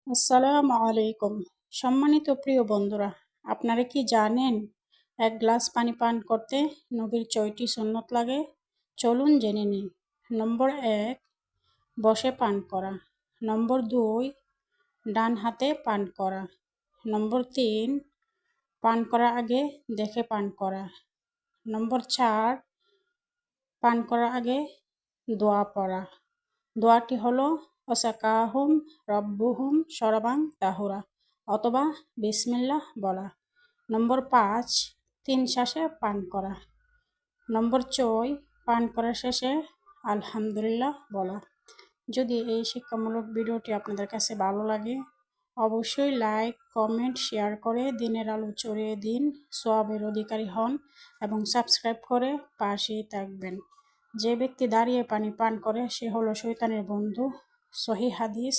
আসসালামু আলাইকুম। সম্মানিত প্রিয় বন্ধুরা, আপনারা কি জানেন এক গ্লাস পানি পান করতে নবীর ৬টি সুন্নত লাগে? চলুন জেনে নিই। নম্বর ১, বসে পান করা। নম্বর ২, ডান হাতে পান করা। নম্বর ৩, পান করার আগে দেখে পান করা। নম্বর ৪, পান করার আগে দোয়া পড়া। দোয়াটি হলো ওয়াসাকাহুম রব্বুহুম শরাবান তাহুরা অথবা বিসমিল্লাহ বলা। নম্বর ৫, ৩ শ্বাসে পান করা। নম্বর ৬, পান করার শেষে আলহামদুলিল্লাহ বলা। যদি এই শিক্ষামূলক ভিডিওটি আপনাদের কাছে ভালো লাগে, অবশ্যই লাইক, কমেন্ট, শেয়ার করে দিনের আলো ছড়িয়ে দিন, সওয়াবের অধিকারী হন এবং সাবস্ক্রাইব করে পাশেই থাকবেন। যে ব্যক্তি দাঁড়িয়ে পানি পান করে সে হলো শয়তানের বন্ধু। সহিহ হাদিস।